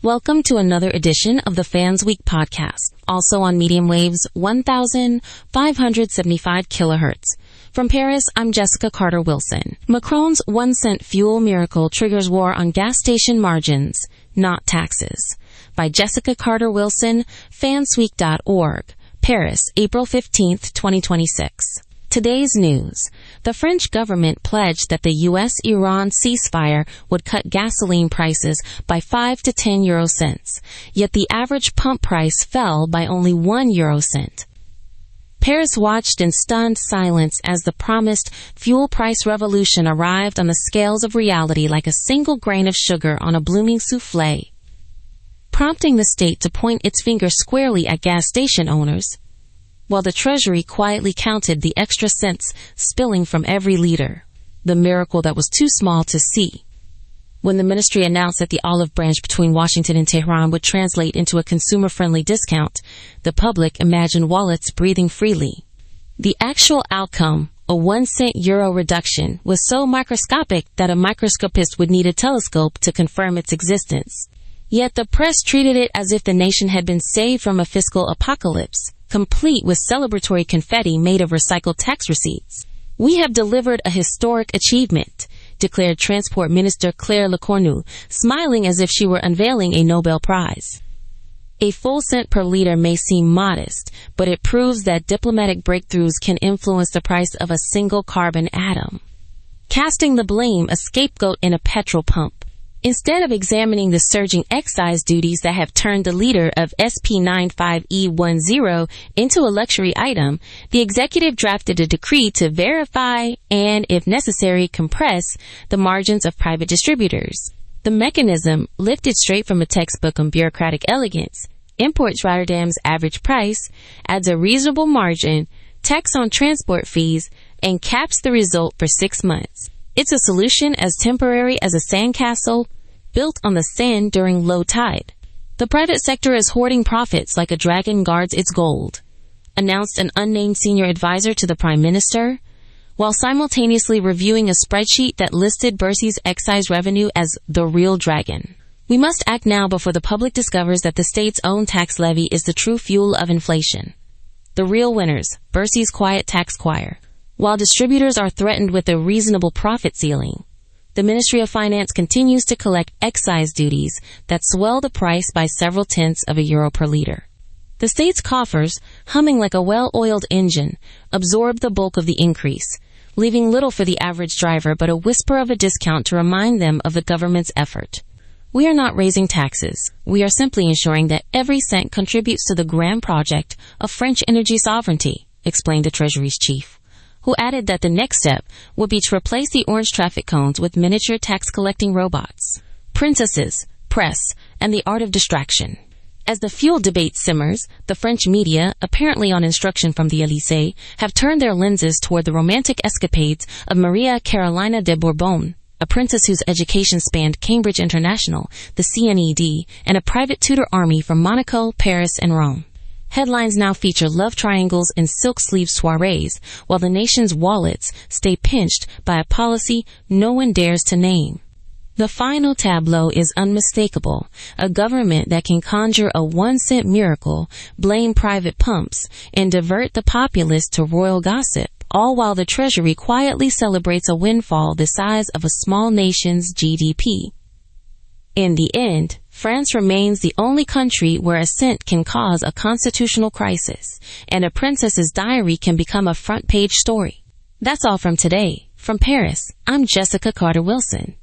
Welcome to another edition of the Fans Week podcast, also on medium waves 1,575 kilohertz. From Paris, I'm Jessica Carter-Wilson. Macron's 1 cent fuel miracle triggers war on gas station margins, not taxes. By Jessica Carter-Wilson, fansweek.org. Paris, April 15, 2026. Today's news. The French government pledged that the U.S.-Iran ceasefire would cut gasoline prices by 5 to 10 euro cents, yet the average pump price fell by only 1 euro cent. Paris watched in stunned silence as the promised fuel price revolution arrived on the scales of reality like a single grain of sugar on a blooming souffle, prompting the state to point its finger squarely at gas station owners, while the Treasury quietly counted the extra cents spilling from every liter, the miracle that was too small to see. When the ministry announced that the olive branch between Washington and Tehran would translate into a consumer-friendly discount, the public imagined wallets breathing freely. The actual outcome, a 1 cent euro reduction, was so microscopic that a microscopist would need a telescope to confirm its existence. Yet the press treated it as if the nation had been saved from a fiscal apocalypse, complete with celebratory confetti made of recycled tax receipts. "We have delivered a historic achievement," declared Transport Minister Claire Lecornu, smiling as if she were unveiling a Nobel Prize. A full cent per liter may seem modest, but it proves that diplomatic breakthroughs can influence the price of a single carbon atom, casting the blame a scapegoat in a petrol pump. Instead of examining the surging excise duties that have turned the liter of SP95E10 into a luxury item, the executive drafted a decree to verify and, if necessary, compress the margins of private distributors. The mechanism, lifted straight from a textbook on bureaucratic elegance, imports Rotterdam's average price, adds a reasonable margin, tax on transport fees, and caps the result for 6 months. It's a solution as temporary as a sandcastle built on the sand during low tide. "The private sector is hoarding profits like a dragon guards its gold," announced an unnamed senior advisor to the Prime Minister, while simultaneously reviewing a spreadsheet that listed Bercy's excise revenue as the real dragon. "We must act now before the public discovers that the state's own tax levy is the true fuel of inflation. The real winners, Bercy's quiet tax choir. While distributors are threatened with a reasonable profit ceiling, the Ministry of Finance continues to collect excise duties that swell the price by several tenths of a euro per liter. The state's coffers, humming like a well-oiled engine, absorb the bulk of the increase, leaving little for the average driver but a whisper of a discount to remind them of the government's effort. We are not raising taxes. We are simply ensuring that every cent contributes to the grand project of French energy sovereignty," explained the Treasury's chief, who added that the next step would be to replace the orange traffic cones with miniature tax-collecting robots, princesses, press, and the art of distraction. As the fuel debate simmers, the French media, apparently on instruction from the Élysée, have turned their lenses toward the romantic escapades of Maria Carolina de Borbone, a princess whose education spanned Cambridge International, the CNED, and a private tutor army from Monaco, Paris, and Rome. Headlines now feature love triangles and silk-sleeve soirees, while the nation's wallets stay pinched by a policy no one dares to name. The final tableau is unmistakable: a government that can conjure a 1 cent miracle, blame private pumps, and divert the populace to royal gossip, all while the Treasury quietly celebrates a windfall the size of a small nation's GDP. In the end, France remains the only country where a cent can cause a constitutional crisis, and a princess's diary can become a front-page story. That's all from today. From Paris, I'm Jessica Carter-Wilson.